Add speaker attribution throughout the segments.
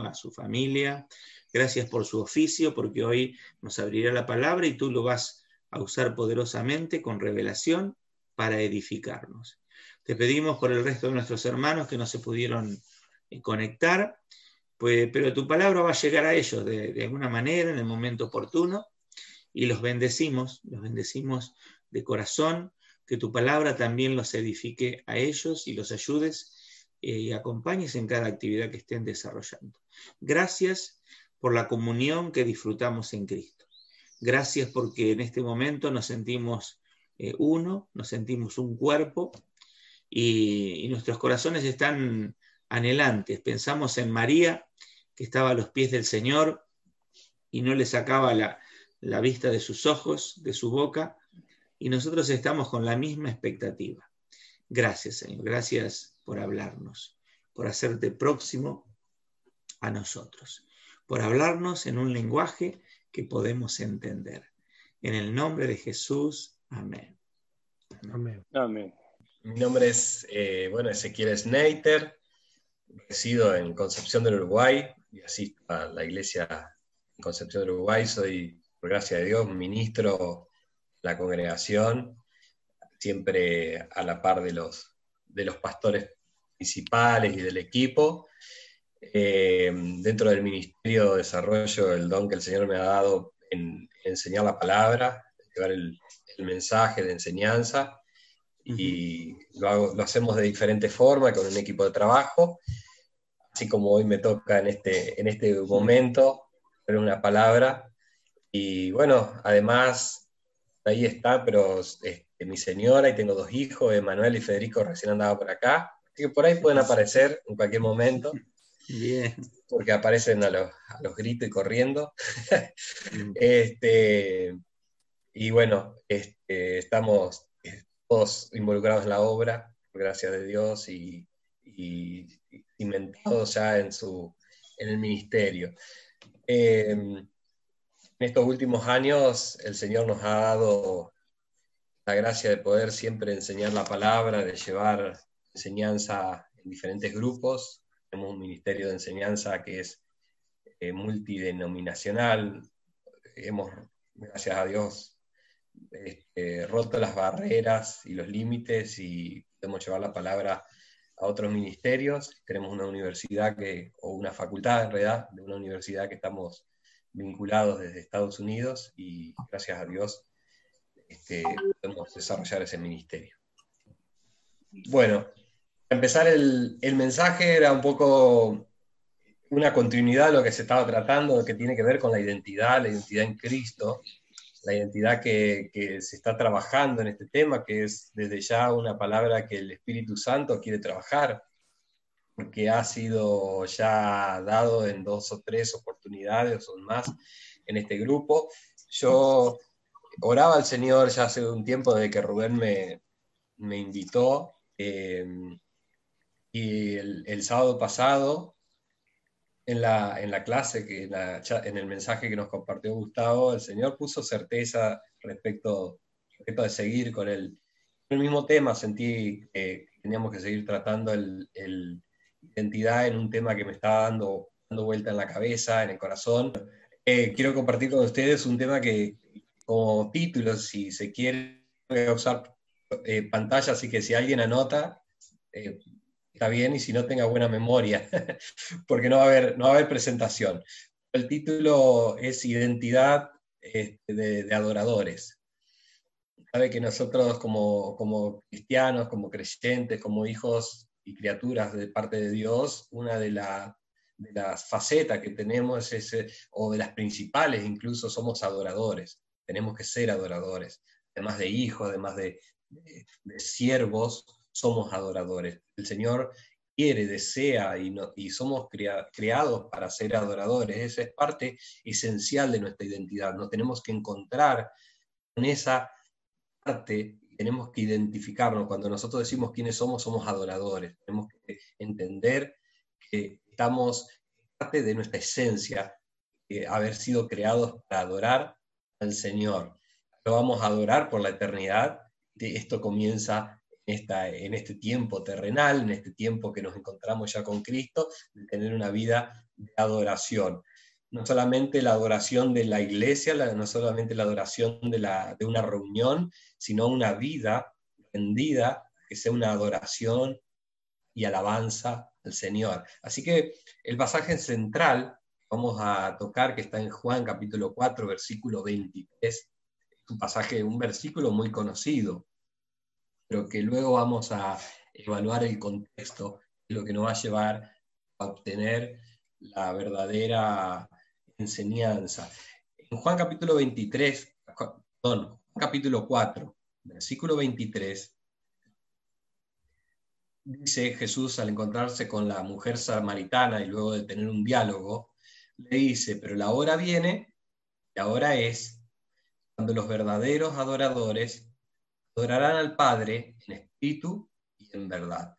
Speaker 1: a su familia. Gracias por su oficio, porque hoy nos abrirá la palabra y tú lo vas a usar poderosamente con revelación para edificarnos. Te pedimos por el resto de nuestros hermanos que no se pudieron conectar, pues, pero tu palabra va a llegar a ellos de alguna manera en el momento oportuno, y los bendecimos de corazón, que tu palabra también los edifique a ellos y los ayudes y acompañes en cada actividad que estén desarrollando. Gracias por la comunión que disfrutamos en Cristo. Gracias porque en este momento nos sentimos uno, nos sentimos un cuerpo, y nuestros corazones están anhelantes. Pensamos en María, que estaba a los pies del Señor y no le sacaba la vista de sus ojos, de su boca, y nosotros estamos con la misma expectativa. Gracias, Señor, gracias por hablarnos, por hacerte próximo a nosotros, por hablarnos en un lenguaje que podemos entender. En el nombre de Jesús, amén.
Speaker 2: Amén.
Speaker 3: Amén.
Speaker 2: Mi nombre es Ezequiel Sneiter, resido en Concepción del Uruguay y asisto a la iglesia en Concepción del Uruguay. Soy, por gracia de Dios, ministro de la congregación, siempre a la par de los pastores principales y del equipo. Dentro del ministerio desarrollo el don que el Señor me ha dado en enseñar la palabra, llevar el mensaje de enseñanza, y lo hacemos de diferentes formas, con un equipo de trabajo, así como hoy me toca en este momento, tener una palabra. Y bueno, además, ahí está, pero mi señora, y tengo 2 hijos, Emanuel y Federico recién andaban por acá, así que por ahí pueden aparecer en cualquier momento.
Speaker 1: Bien.
Speaker 2: Porque aparecen a los gritos y corriendo. Y bueno, estamos todos involucrados en la obra, por gracia de Dios, y cimentados ya en el ministerio. En estos últimos años el Señor nos ha dado la gracia de poder siempre enseñar la palabra, de llevar enseñanza en diferentes grupos. Tenemos un ministerio de enseñanza que es multidenominacional. Hemos, gracias a Dios, roto las barreras y los límites y podemos llevar la palabra a otros ministerios. Tenemos una universidad o una facultad en realidad, de una universidad que estamos vinculados desde Estados Unidos, y gracias a Dios podemos desarrollar ese ministerio. Bueno, para empezar el mensaje era un poco una continuidad de lo que se estaba tratando, que tiene que ver con la identidad en Cristo, la identidad que se está trabajando en este tema, que es desde ya una palabra que el Espíritu Santo quiere trabajar, porque ha sido ya dado en 2 o 3 oportunidades o más en este grupo. Yo oraba al Señor ya hace un tiempo, desde que Rubén me invitó, y el sábado pasado, en la clase, en el mensaje que nos compartió Gustavo, el Señor puso certeza respecto de seguir con el mismo tema. Sentí que teníamos que seguir tratando el identidad en un tema que me estaba dando vuelta en la cabeza, en el corazón. Quiero compartir con ustedes un tema que, como título, si se quiere, voy a usar pantalla, así que si alguien anota, está bien, y si no, tenga buena memoria, porque no va a haber presentación. El título es Identidad de adoradores. Sabe que nosotros como cristianos, como creyentes, como hijos y criaturas de parte de Dios, una de las facetas que tenemos o de las principales incluso, somos adoradores. Tenemos que ser adoradores. Además de hijos, además de siervos, somos adoradores. El Señor quiere, desea, y somos creados para ser adoradores. Esa es parte esencial de nuestra identidad. Nos tenemos que encontrar con esa parte, tenemos que identificarnos. Cuando nosotros decimos quiénes somos, somos adoradores. Tenemos que entender que estamos parte de nuestra esencia, haber sido creados para adorar al Señor. Lo vamos a adorar por la eternidad. Esto comienza en este tiempo terrenal, en este tiempo que nos encontramos ya con Cristo, de tener una vida de adoración. No solamente la adoración de la iglesia, no solamente la adoración de una reunión, sino una vida rendida, que sea una adoración y alabanza al Señor. Así que el pasaje central que vamos a tocar, que está en Juan capítulo 4, versículo 23, es un versículo muy conocido, pero que luego vamos a evaluar el contexto, lo que nos va a llevar a obtener la verdadera enseñanza. En Juan capítulo 23, perdón, capítulo 4, versículo 23, dice Jesús al encontrarse con la mujer samaritana y luego de tener un diálogo, le dice, pero la hora viene, y ahora es, cuando los verdaderos adoradores adorarán al Padre en espíritu y en verdad.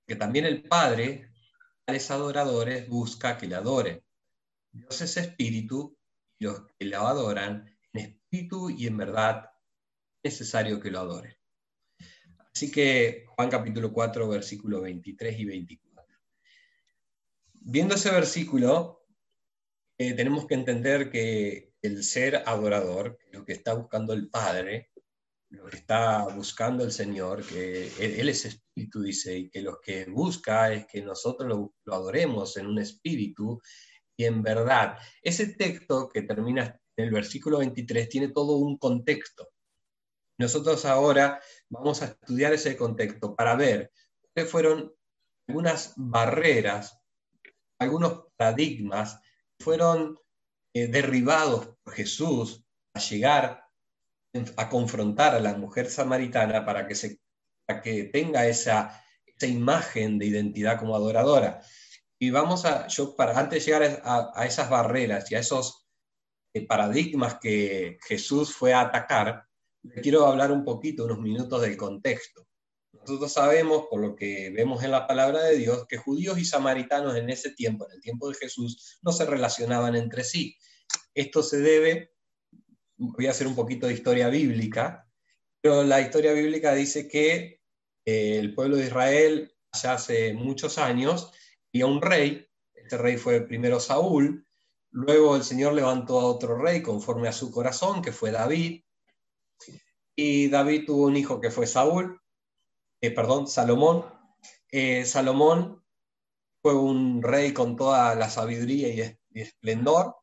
Speaker 2: Que también el Padre, a los adoradores, busca que le adoren. Dios es espíritu, y los que lo adoran en espíritu y en verdad es necesario que lo adoren. Así que Juan capítulo 4, versículos 23 y 24. Viendo ese versículo, tenemos que entender que el ser adorador, lo que está buscando el Padre, lo que está buscando el Señor, que Él es espíritu, dice, y que lo que busca es que nosotros lo adoremos en un espíritu y en verdad. Ese texto que termina en el versículo 23 tiene todo un contexto. Nosotros ahora vamos a estudiar ese contexto para ver cuáles fueron algunas barreras, algunos paradigmas que fueron derribados por Jesús a llegar a confrontar a la mujer samaritana para que tenga esa imagen de identidad como adoradora. Y vamos antes de llegar a esas barreras y a esos paradigmas que Jesús fue a atacar, le quiero hablar un poquito, unos minutos del contexto. Nosotros sabemos, por lo que vemos en la palabra de Dios, que judíos y samaritanos en ese tiempo, en el tiempo de Jesús, no se relacionaban entre sí. Esto se debe, voy a hacer un poquito de historia bíblica, pero la historia bíblica dice que el pueblo de Israel, ya hace muchos años, había un rey. Este rey fue primero Saúl, luego el Señor levantó a otro rey conforme a su corazón, que fue David, y David tuvo un hijo que fue Salomón. Salomón fue un rey con toda la sabiduría y esplendor,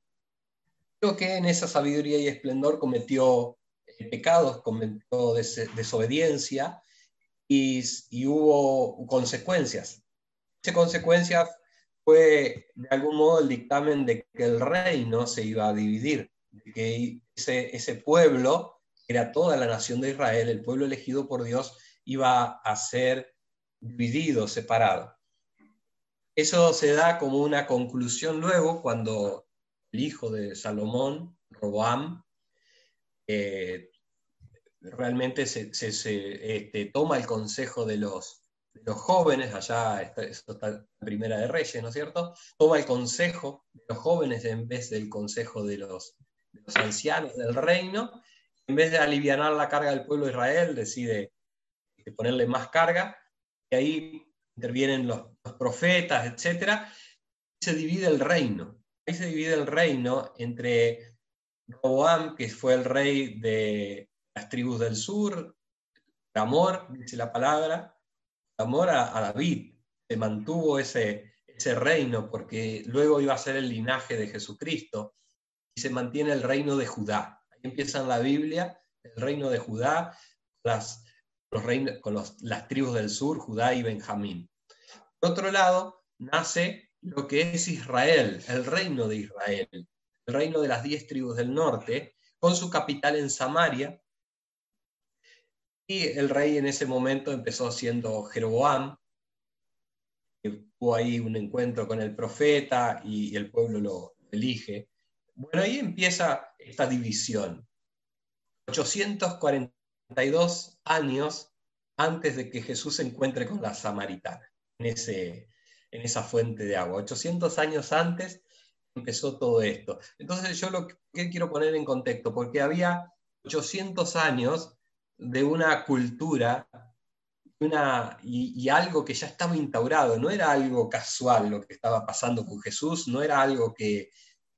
Speaker 2: pero que en esa sabiduría y esplendor cometió pecados, cometió desobediencia y hubo consecuencias. Esa consecuencia fue de algún modo el dictamen de que el reino se iba a dividir, de que ese pueblo, que era toda la nación de Israel, el pueblo elegido por Dios, iba a ser dividido, separado. Eso se da como una conclusión luego cuando el hijo de Salomón, Roboam, realmente se toma el consejo de los jóvenes, allá eso está en Primera de Reyes, ¿no es cierto? Toma el consejo de los jóvenes en vez del consejo de los ancianos del reino. En vez de aliviar la carga del pueblo de Israel, decide ponerle más carga, y ahí intervienen los profetas, etc. Se divide el reino. Ahí se divide el reino entre Roboam, que fue el rey de las tribus del sur, amor, dice la palabra, amor a David. Se mantuvo ese reino porque luego iba a ser el linaje de Jesucristo, y se mantiene el reino de Judá. Ahí empieza en la Biblia el reino de Judá, las tribus del sur, Judá y Benjamín. Por otro lado, nace lo que es Israel, el reino de Israel, el reino de las 10 tribus del norte, con su capital en Samaria. Y el rey en ese momento empezó siendo Jeroboam, que tuvo ahí un encuentro con el profeta y el pueblo lo elige. Bueno, ahí empieza esta división. 842 años antes de que Jesús se encuentre con la samaritana, en esa fuente de agua. 800 años antes empezó todo esto. Entonces yo lo que quiero poner en contexto, porque había 800 años de una cultura y algo que ya estaba instaurado, no era algo casual lo que estaba pasando con Jesús, no era algo que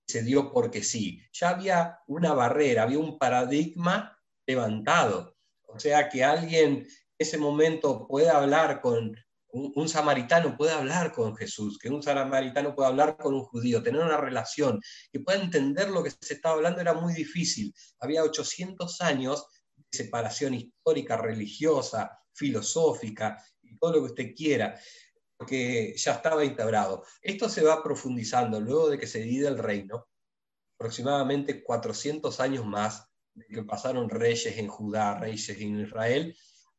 Speaker 2: se dio porque sí, ya había una barrera, había un paradigma levantado. O sea, que alguien en ese momento pueda hablar con un samaritano, puede hablar con Jesús, que un samaritano pueda hablar con un judío, tener una relación, que pueda entender lo que se estaba hablando era muy difícil. Había 800 años de separación histórica, religiosa, filosófica, y todo lo que usted quiera, porque ya estaba instaurado. Esto se va profundizando luego de que se divide el reino, aproximadamente 400 años más, de que pasaron reyes en Judá, reyes en Israel,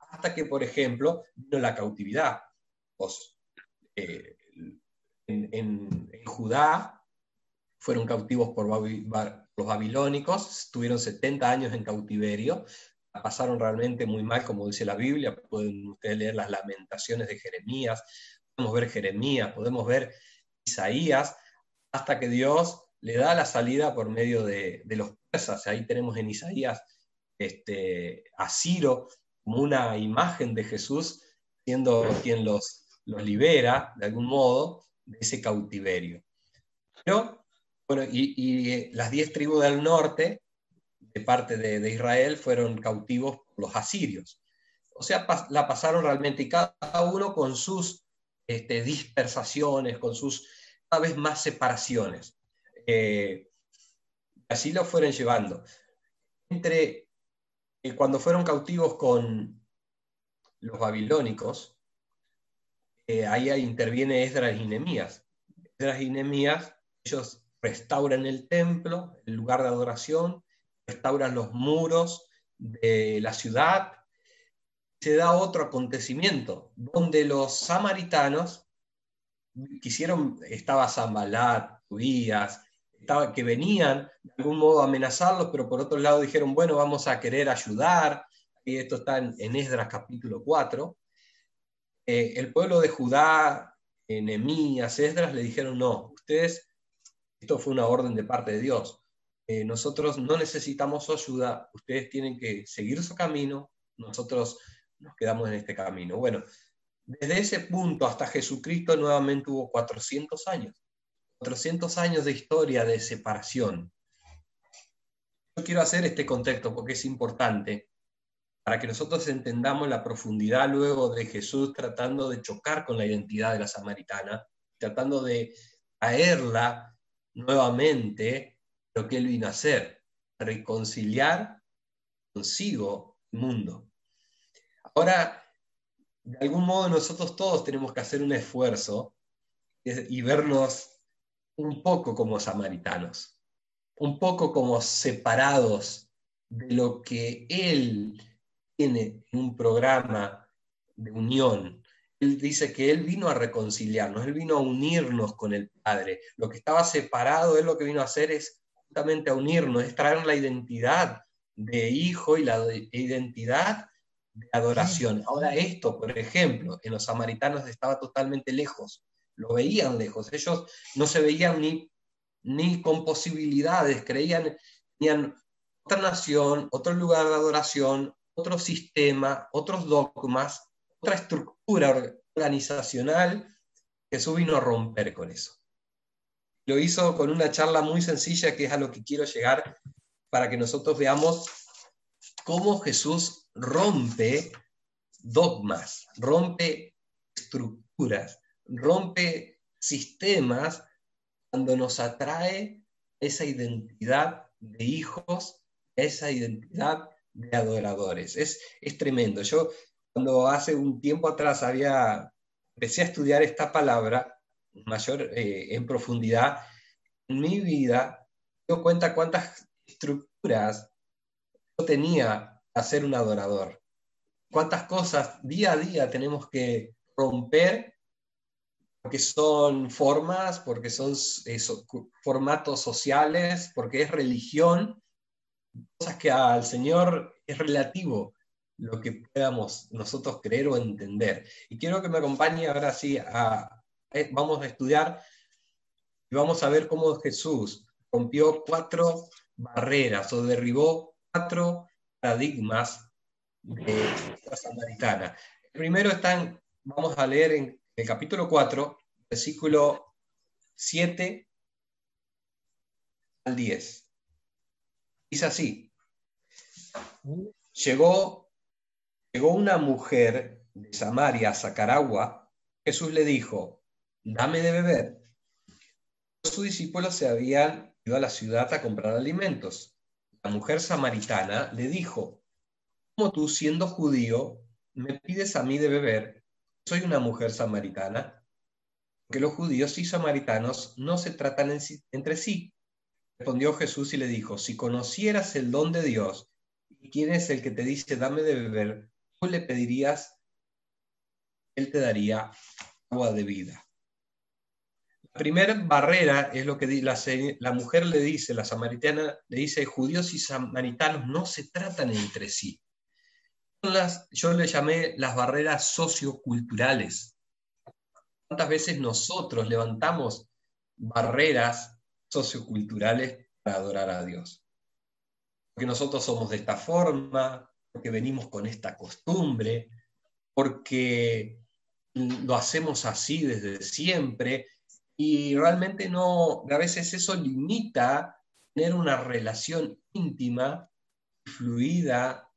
Speaker 2: hasta que, por ejemplo, vino la cautividad. En Judá fueron cautivos por los babilónicos, estuvieron 70 años en cautiverio, la pasaron realmente muy mal, como dice la Biblia. Pueden ustedes leer las lamentaciones de Jeremías, podemos ver Isaías, hasta que Dios le da la salida por medio de los persas. Ahí tenemos en Isaías a Ciro como una imagen de Jesús, siendo quien los libera de algún modo de ese cautiverio. Pero, bueno, y las 10 tribus del norte, de parte de Israel, fueron cautivos por los asirios. O sea, la pasaron realmente, y cada uno con sus dispersaciones, con sus cada vez más separaciones. Así lo fueron llevando. Cuando fueron cautivos con los babilónicos, ahí interviene Esdras y Nehemías. Esdras y Nehemías, ellos restauran el templo, el lugar de adoración, restauran los muros de la ciudad. Se da otro acontecimiento, donde los samaritanos estaba Sanbalat, Tobías, que venían de algún modo a amenazarlos, pero por otro lado dijeron, bueno, vamos a querer ayudar, y esto está en Esdras capítulo 4. El pueblo de Judá, Nehemías, Esdras, le dijeron, no, ustedes, esto fue una orden de parte de Dios, nosotros no necesitamos su ayuda, ustedes tienen que seguir su camino, nosotros nos quedamos en este camino. Bueno, desde ese punto hasta Jesucristo nuevamente hubo 400 años. 400 años de historia de separación. Yo quiero hacer este contexto porque es importante para que nosotros entendamos la profundidad luego de Jesús tratando de chocar con la identidad de la samaritana, tratando de traerla nuevamente lo que él vino a hacer, reconciliar consigo el mundo. Ahora, de algún modo nosotros todos tenemos que hacer un esfuerzo y vernos un poco como samaritanos, un poco como separados de lo que él tiene en un programa de unión. Él dice que él vino a reconciliarnos, él vino a unirnos con el Padre. Lo que estaba separado, él lo que vino a hacer es justamente a unirnos, es traer la identidad de hijo y la identidad de adoración. Ahora esto, por ejemplo, en los samaritanos estaba totalmente lejos, lo veían lejos, ellos no se veían ni con posibilidades, tenían otra nación, otro lugar de adoración, otro sistema, otros dogmas, otra estructura organizacional. Jesús vino a romper con eso. Lo hizo con una charla muy sencilla, que es a lo que quiero llegar, para que nosotros veamos cómo Jesús rompe dogmas, rompe estructuras, rompe sistemas cuando nos atrae esa identidad de hijos, esa identidad de adoradores. Es tremendo. Yo cuando hace un tiempo atrás empecé a estudiar esta palabra mayor en profundidad, en mi vida me doy cuenta cuántas estructuras yo tenía a ser un adorador. Cuántas cosas día a día tenemos que romper, porque son formas, porque son formatos sociales, porque es religión, cosas que al Señor es relativo lo que podamos nosotros creer o entender. Y quiero que me acompañe ahora sí vamos a estudiar y vamos a ver cómo Jesús rompió 4 barreras o derribó 4 paradigmas de la samaritana. Primero vamos a leer en el capítulo 4, versículo 7 al 10. Dice así: Llegó una mujer de Samaria a sacar agua. Jesús le dijo: dame de beber. Sus discípulos se habían ido a la ciudad a comprar alimentos. La mujer samaritana le dijo: ¿cómo tú, siendo judío, me pides a mí de beber? Soy una mujer samaritana. Porque los judíos y samaritanos no se tratan entre sí. Respondió Jesús y le dijo: si conocieras el don de Dios y quién es el que te dice dame de beber, tú le pedirías, él te daría agua de vida. La primera barrera es lo que la mujer le dice, la samaritana le dice: judíos y samaritanos no se tratan entre sí. Yo le llamé las barreras socioculturales. ¿Cuántas veces nosotros levantamos barreras socioculturales para adorar a Dios? Porque nosotros somos de esta forma, porque venimos con esta costumbre, porque lo hacemos así desde siempre, y realmente no, a veces eso limita tener una relación íntima, fluida,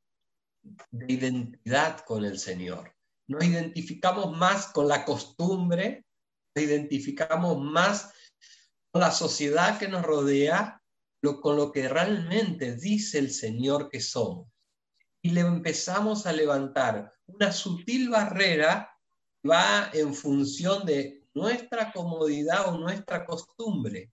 Speaker 2: de identidad con el Señor. Nos identificamos más con la costumbre, nos identificamos más con la sociedad que nos rodea, con lo que realmente dice el Señor que somos. Y le empezamos a levantar una sutil barrera que va en función de nuestra comodidad o nuestra costumbre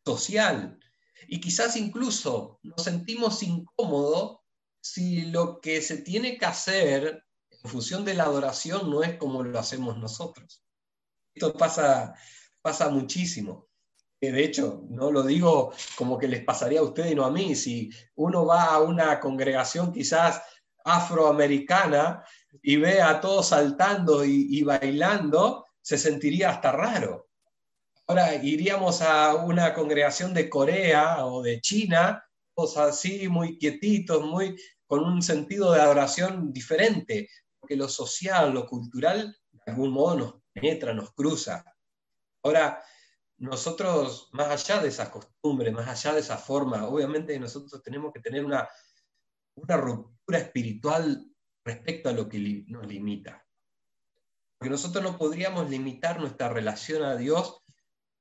Speaker 2: social. Y quizás incluso nos sentimos incómodos si lo que se tiene que hacer en función de la adoración no es como lo hacemos nosotros. Esto pasa muchísimo. De hecho, no lo digo como que les pasaría a ustedes y no a mí. Si uno va a una congregación quizás afroamericana y ve a todos saltando y bailando, se sentiría hasta raro. Ahora iríamos a una congregación de Corea o de China, todos así, muy quietitos, con un sentido de adoración diferente, porque lo social, lo cultural, de algún modo nos penetra, nos cruza. Ahora, nosotros, más allá de esa costumbre, más allá de esa forma, obviamente nosotros tenemos que tener una ruptura espiritual respecto a lo que nos limita. Porque nosotros no podríamos limitar nuestra relación a Dios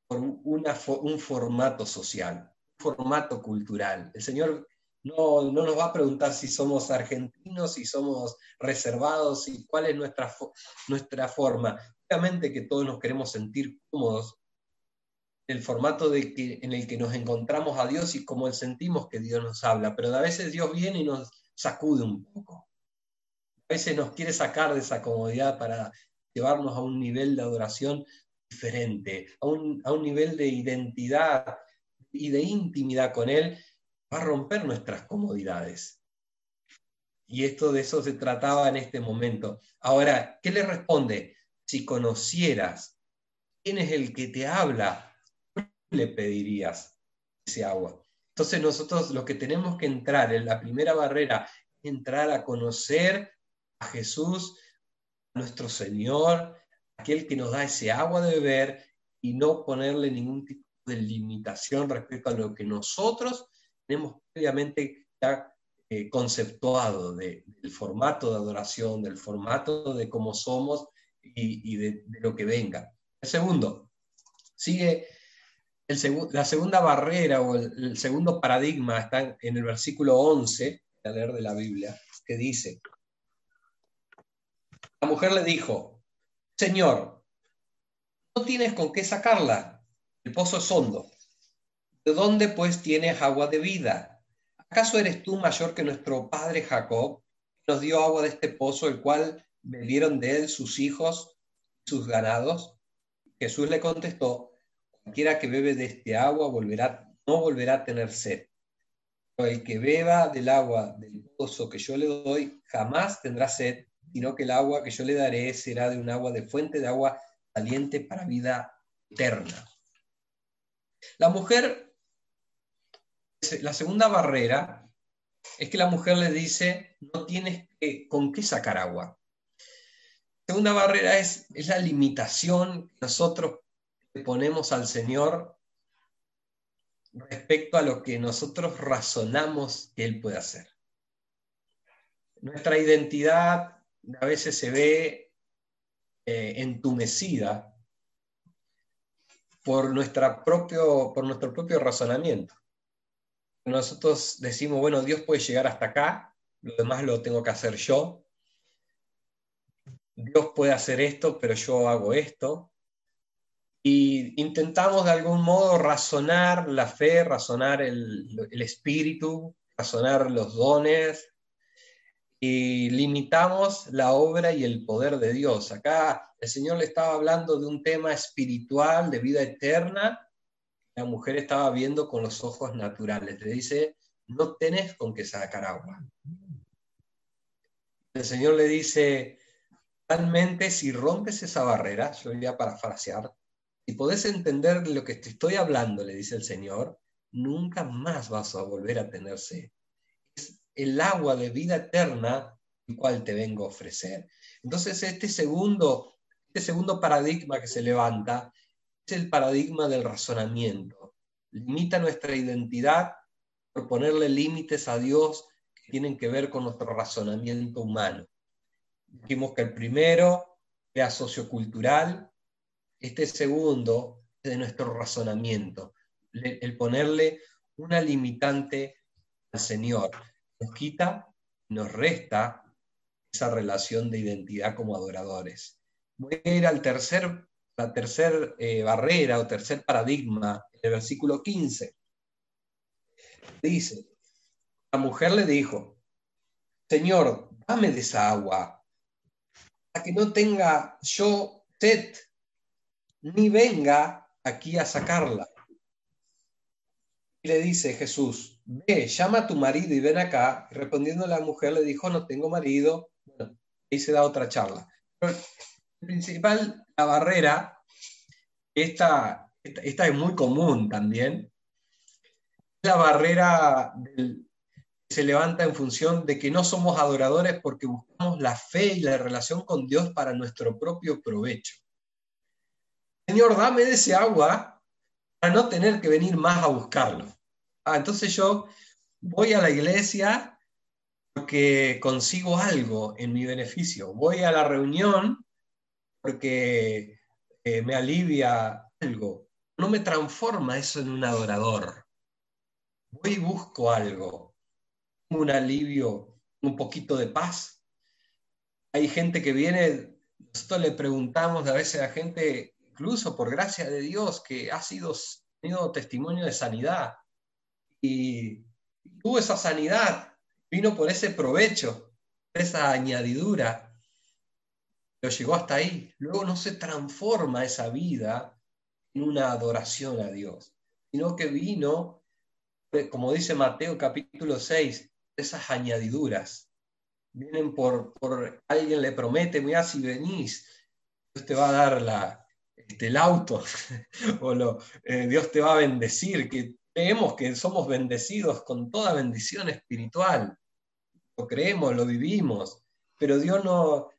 Speaker 2: por un formato social, un formato cultural. El Señor no nos va a preguntar si somos argentinos, si somos reservados, y cuál es nuestra forma. Obviamente que todos nos queremos sentir cómodos en el formato en el que nos encontramos a Dios y cómo sentimos que Dios nos habla, pero a veces Dios viene y nos sacude un poco. A veces nos quiere sacar de esa comodidad para llevarnos a un nivel de adoración diferente, a un nivel de identidad y de intimidad con Él, va a romper nuestras comodidades. Y de eso se trataba en este momento. Ahora, ¿qué le responde? Si conocieras quién es el que te habla, le pedirías ese agua. Entonces nosotros lo que tenemos que entrar en la primera barrera, entrar a conocer a Jesús, a nuestro Señor, aquel que nos da ese agua de beber, y no ponerle ningún tipo de limitación respecto a lo que nosotros tenemos previamente ya conceptuado del formato de adoración, del formato de cómo somos y de lo que venga. El segundo, sigue la segunda barrera o el segundo paradigma, está en el versículo 11, a leer de la Biblia, que dice: la mujer le dijo: Señor, no tienes con qué sacarla, el pozo es hondo. ¿De dónde pues tienes agua de vida? ¿Acaso eres tú mayor que nuestro padre Jacob, que nos dio agua de este pozo, el cual bebieron de él sus hijos y sus ganados? Jesús le contestó: cualquiera que bebe de este agua no volverá a tener sed. Pero el que beba del agua del pozo que yo le doy jamás tendrá sed, sino que el agua que yo le daré será de un agua de fuente de agua caliente para vida eterna. La segunda barrera es que la mujer le dice: no tienes con qué sacar agua. La segunda barrera es la limitación que nosotros le ponemos al Señor respecto a lo que nosotros razonamos que Él puede hacer. Nuestra identidad a veces se ve entumecida por nuestro propio razonamiento. Nosotros decimos, bueno, Dios puede llegar hasta acá, lo demás lo tengo que hacer yo. Dios puede hacer esto, pero yo hago esto. Y intentamos de algún modo razonar la fe, razonar el espíritu, razonar los dones, y limitamos la obra y el poder de Dios. Acá el Señor le estaba hablando de un tema espiritual, de vida eterna. La mujer estaba viendo con los ojos naturales. Le dice, no tenés con qué sacar agua. El Señor le dice, realmente si rompes esa barrera, yo voy a parafrasear, si podés entender lo que te estoy hablando, le dice el Señor, nunca más vas a volver a tener sed. Es el agua de vida eterna el cual te vengo a ofrecer. Entonces este segundo paradigma que se levanta es el paradigma del razonamiento. Limita nuestra identidad por ponerle límites a Dios que tienen que ver con nuestro razonamiento humano. Dijimos que el primero era sociocultural, este segundo es de nuestro razonamiento, el ponerle una limitante al Señor. Nos quita, nos resta esa relación de identidad como adoradores. Voy a ir a la tercera barrera o tercer paradigma, en el versículo 15. Dice, la mujer le dijo, Señor, dame de esa agua, para que no tenga yo sed, ni venga aquí a sacarla. Y le dice Jesús, ve, llama a tu marido y ven acá. Y respondiendo la mujer le dijo, no tengo marido. Bueno, ahí se da otra charla. Pero el principal, la barrera, esta es muy común también, es la barrera que se levanta en función de que no somos adoradores porque buscamos la fe y la relación con Dios para nuestro propio provecho. Señor, dame de ese agua para no tener que venir más a buscarlo. Entonces yo voy a la iglesia porque consigo algo en mi beneficio. Voy a la reunión porque me alivia algo. No me transforma eso en un adorador. Voy y busco algo, un alivio, un poquito de paz. Hay gente que viene, nosotros le preguntamos a veces a gente, incluso por gracia de Dios, que ha tenido testimonio de sanidad y tuvo esa sanidad, vino por ese provecho, esa añadidura, pero llegó hasta ahí. Luego no se transforma esa vida en una adoración a Dios, sino que vino, como dice Mateo capítulo 6, esas añadiduras. Vienen por alguien le promete, mira, si venís, Dios te va a dar el auto, o Dios te va a bendecir, que creemos que somos bendecidos con toda bendición espiritual. Lo creemos, lo vivimos, pero Dios no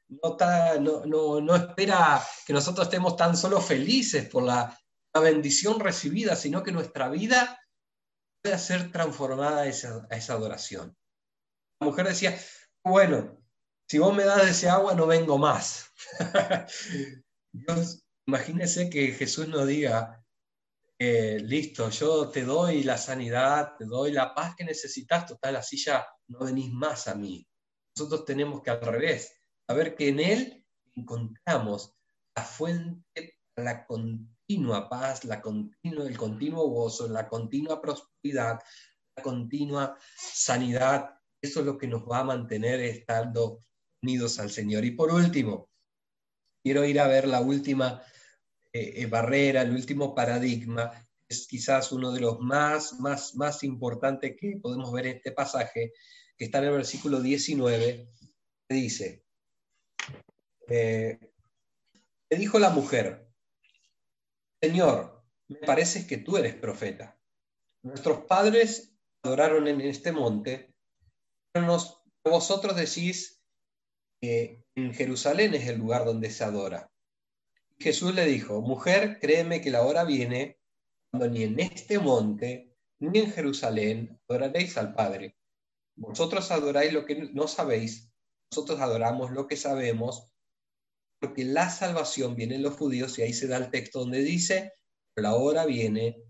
Speaker 2: espera que nosotros estemos tan solo felices por la bendición recibida, sino que nuestra vida pueda ser transformada a esa adoración. La mujer decía, bueno, si vos me das de ese agua no vengo más. Dios, imagínese que Jesús nos diga, listo, yo te doy la sanidad, te doy la paz que necesitas, total, así ya no venís más a mí. Nosotros tenemos que al revés, saber que en Él encontramos la fuente, la continua paz, el continuo gozo, la continua prosperidad, la continua sanidad. Eso es lo que nos va a mantener estando unidos al Señor. Y por último, quiero ir a ver la última barrera, el último paradigma. Es quizás uno de los más importantes que podemos ver en este pasaje, que está en el versículo 19, que dice, le dijo la mujer, Señor, me parece que tú eres profeta. Nuestros padres adoraron en este monte, pero vosotros decís, en Jerusalén es el lugar donde se adora. Jesús le dijo, mujer, créeme que la hora viene cuando ni en este monte ni en Jerusalén adoraréis al Padre. Vosotros adoráis lo que no sabéis, nosotros adoramos lo que sabemos, porque la salvación viene en los judíos, y ahí se da el texto donde dice, la hora viene,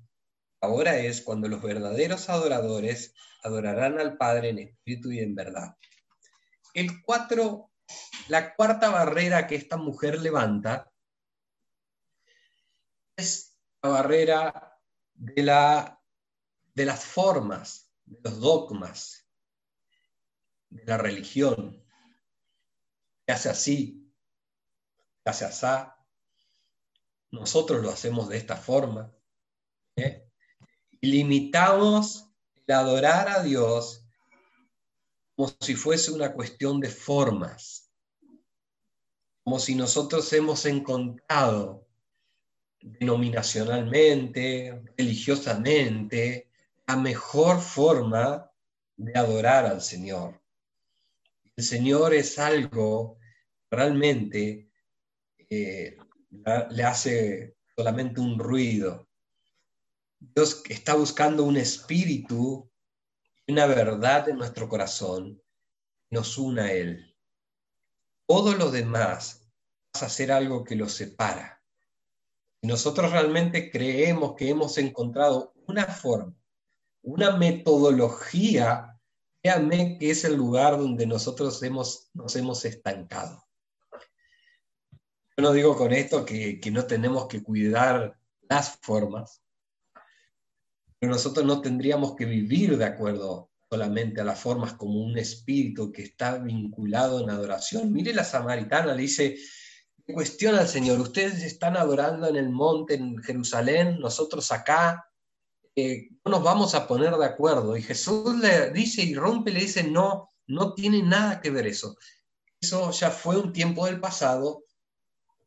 Speaker 2: ahora es cuando los verdaderos adoradores adorarán al Padre en espíritu y en verdad. La cuarta barrera que esta mujer levanta es la barrera de las formas, de los dogmas, de la religión. Se hace así, se hace asá. Nosotros lo hacemos de esta forma. Y limitamos el adorar a Dios como si fuese una cuestión de formas. Como si nosotros hemos encontrado denominacionalmente, religiosamente, la mejor forma de adorar al Señor. El Señor es algo realmente le hace solamente un ruido. Dios está buscando un espíritu, una verdad en nuestro corazón, nos una a Él. Todo lo demás pasa a ser algo que lo separa. Si nosotros realmente creemos que hemos encontrado una forma, una metodología, créanme que es el lugar donde nosotros nos hemos estancado. Yo no digo con esto que no tenemos que cuidar las formas, pero nosotros no tendríamos que vivir de acuerdo solamente a las formas como un espíritu que está vinculado en adoración. Mire la samaritana, le dice, cuestiona al Señor, ustedes están adorando en el monte en Jerusalén, nosotros acá, no nos vamos a poner de acuerdo. Y Jesús le dice y rompe, le dice, no tiene nada que ver eso. Eso ya fue un tiempo del pasado,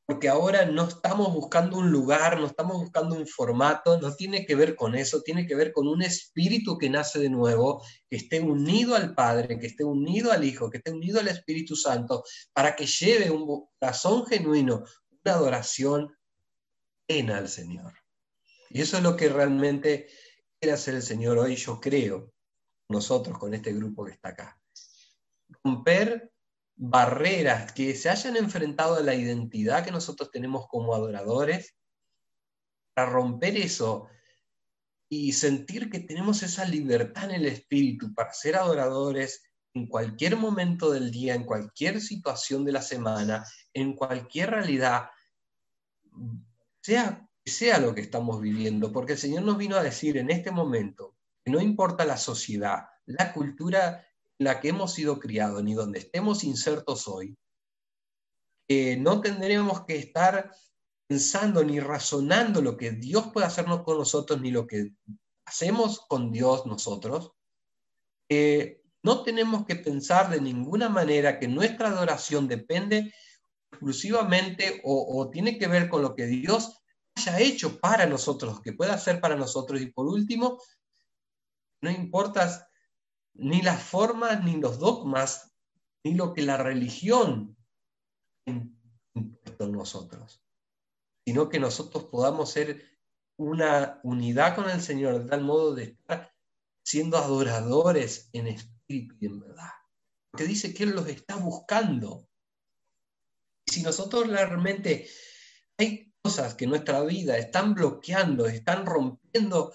Speaker 2: porque ahora no estamos buscando un lugar, no estamos buscando un formato, no tiene que ver con eso, tiene que ver con un espíritu que nace de nuevo, que esté unido al Padre, que esté unido al Hijo, que esté unido al Espíritu Santo, para que lleve un corazón genuino, una adoración plena al Señor. Y eso es lo que realmente quiere hacer el Señor hoy, yo creo, nosotros con este grupo que está acá. Romper barreras que se hayan enfrentado a la identidad que nosotros tenemos como adoradores, para romper eso y sentir que tenemos esa libertad en el espíritu para ser adoradores en cualquier momento del día, en cualquier situación de la semana, en cualquier realidad, sea lo que estamos viviendo, porque el Señor nos vino a decir en este momento que no importa la sociedad, la cultura en la que hemos sido criados, ni donde estemos insertos hoy, no tendremos que estar pensando ni razonando lo que Dios puede hacernos con nosotros, ni lo que hacemos con Dios nosotros. No tenemos que pensar de ninguna manera que nuestra adoración depende exclusivamente o tiene que ver con lo que Dios haya hecho para nosotros, que pueda hacer para nosotros. Y por último, no importa ni las formas, ni los dogmas, ni lo que la religión ha impuesto en nosotros, sino que nosotros podamos ser una unidad con el Señor, de tal modo de estar siendo adoradores en espíritu y en verdad. Porque dice que Él los está buscando. Y si nosotros realmente hay cosas que en nuestra vida están bloqueando, están rompiendo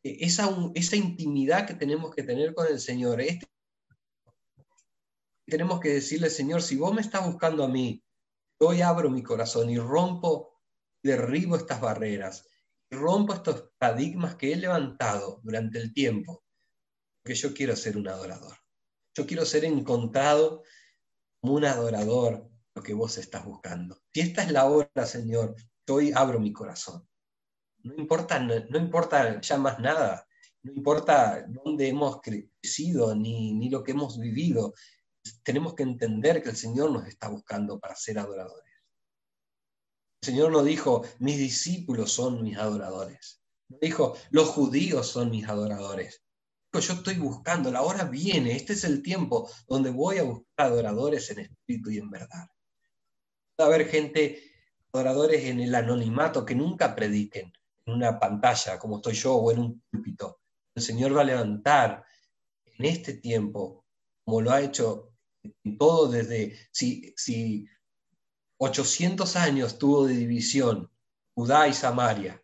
Speaker 2: esa intimidad que tenemos que tener con el Señor, tenemos que decirle, Señor, si vos me estás buscando a mí, hoy abro mi corazón y derribo estas barreras, y rompo estos paradigmas que he levantado durante el tiempo, porque yo quiero ser un adorador. Yo quiero ser encontrado como un adorador, lo que vos estás buscando. Si esta es la hora, Señor, yo hoy abro mi corazón. No importa ya más nada, no importa dónde hemos crecido ni lo que hemos vivido. Tenemos que entender que el Señor nos está buscando para ser adoradores. El Señor no dijo, mis discípulos son mis adoradores. No dijo, los judíos son mis adoradores. Dijo, yo estoy buscando, la hora viene, este es el tiempo donde voy a buscar adoradores en espíritu y en verdad. Puede haber gente, adoradores en el anonimato, que nunca prediquen en una pantalla, como estoy yo, o en un púlpito. El Señor va a levantar en este tiempo, como lo ha hecho en todo desde, si 800 años tuvo de división Judá y Samaria,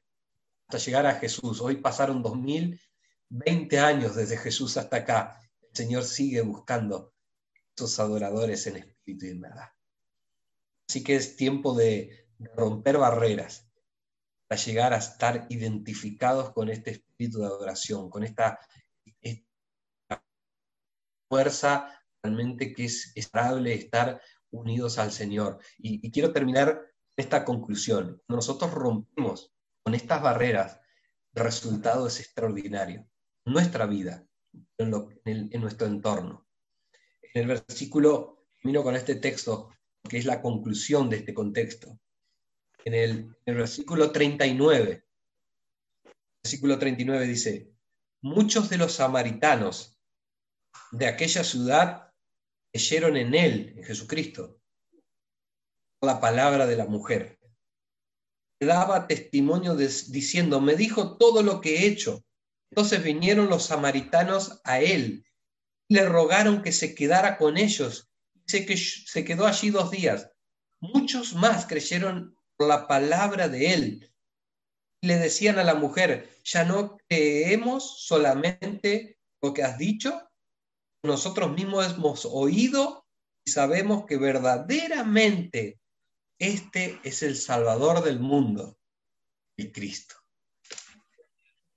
Speaker 2: hasta llegar a Jesús. Hoy pasaron 2020 años desde Jesús hasta acá. El Señor sigue buscando esos adoradores en espíritu y en verdad. Así que es tiempo de romper barreras para llegar a estar identificados con este espíritu de adoración, con esta fuerza realmente que es estable estar unidos al Señor. Y quiero terminar esta conclusión. Cuando nosotros rompemos con estas barreras, el resultado es extraordinario. En nuestra vida, en nuestro entorno. En el versículo, termino con este texto, que es la conclusión de este contexto. En el versículo 39, dice: muchos de los samaritanos de aquella ciudad creyeron en él, en Jesucristo, por la palabra de la mujer. Daba testimonio diciendo: me dijo todo lo que he hecho. Entonces vinieron los samaritanos a él y le rogaron que se quedara con ellos. Se quedó allí 2 días. Muchos más creyeron por la palabra de él. Y le decían a la mujer: ¿ya no creemos solamente lo que has dicho? Nosotros mismos hemos oído y sabemos que verdaderamente este es el Salvador del mundo, el Cristo.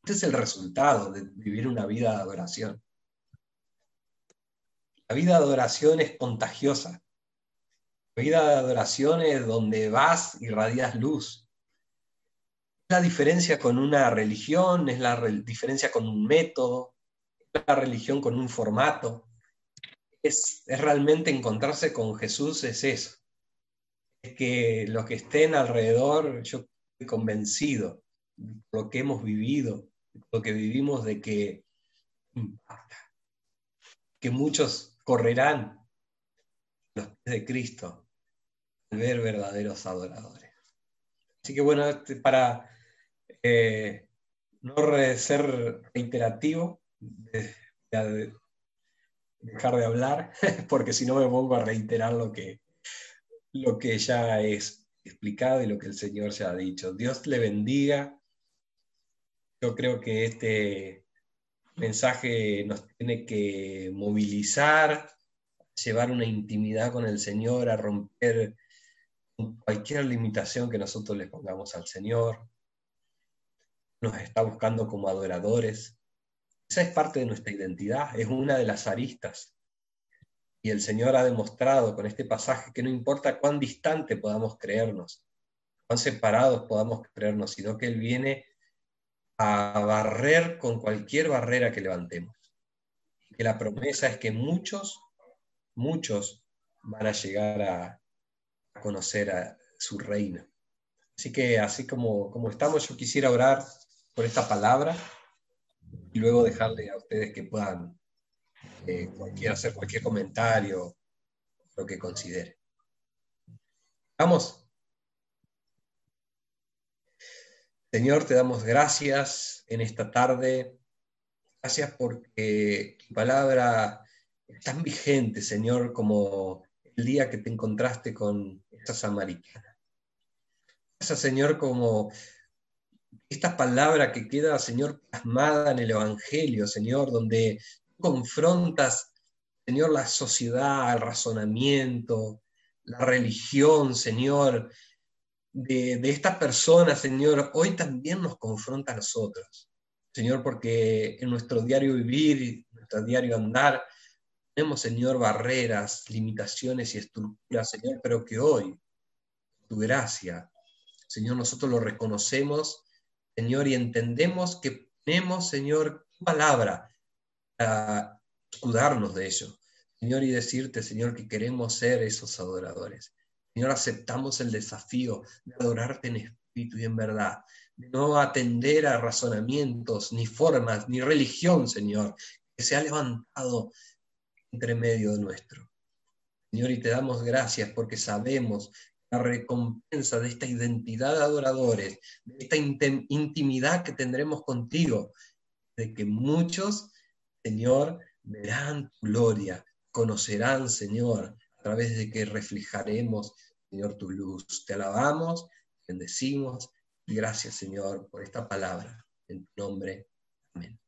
Speaker 2: Este es el resultado de vivir una vida de adoración. La vida de adoración es contagiosa. La vida de adoración es donde vas y irradias luz. Es la diferencia con una religión, es la diferencia con un método, es la religión con un formato. Es realmente encontrarse con Jesús, es eso. Es que los que estén alrededor, yo estoy convencido de lo que hemos vivido, de lo que vivimos, de que impacta, que muchos correrán los pies de Cristo al ver verdaderos adoradores. Así que bueno, para no ser reiterativo, dejar de hablar, porque si no me pongo a reiterar lo que ya es explicado y lo que el Señor ya ha dicho. Dios le bendiga. Yo creo que este mensaje nos tiene que movilizar, llevar una intimidad con el Señor, a romper cualquier limitación que nosotros le pongamos al Señor. Nos está buscando como adoradores. Esa es parte de nuestra identidad, es una de las aristas. Y el Señor ha demostrado con este pasaje que no importa cuán distante podamos creernos, cuán separados podamos creernos, sino que Él viene a barrer con cualquier barrera que levantemos. Y que la promesa es que muchos van a llegar a conocer a su reino. Así que así como estamos, yo quisiera orar por esta palabra y luego dejarle a ustedes que puedan hacer cualquier comentario, lo que considere. Vamos. Señor, te damos gracias en esta tarde. Gracias porque tu palabra es tan vigente, Señor, como el día que te encontraste con esa samaritana. Gracias, Señor, como esta palabra que queda, Señor, plasmada en el Evangelio, Señor, donde confrontas, Señor, la sociedad, el razonamiento, la religión, Señor, de esta persona, Señor, hoy también nos confronta a nosotros, Señor, porque en nuestro diario vivir, en nuestro diario andar, tenemos, Señor, barreras, limitaciones y estructuras, Señor, pero que hoy, tu gracia, Señor, nosotros lo reconocemos, Señor, y entendemos que tenemos, Señor, tu palabra para escudarnos de ello, Señor, y decirte, Señor, que queremos ser esos adoradores. Señor, aceptamos el desafío de adorarte en espíritu y en verdad, de no atender a razonamientos, ni formas, ni religión, Señor, que se ha levantado entre medio de nuestro. Señor, y te damos gracias porque sabemos la recompensa de esta identidad de adoradores, de esta intimidad que tendremos contigo, de que muchos, Señor, verán tu gloria, conocerán, Señor, a través de que reflejaremos, Señor, tu luz. Te alabamos, bendecimos, y gracias, Señor, por esta palabra. En tu nombre, amén.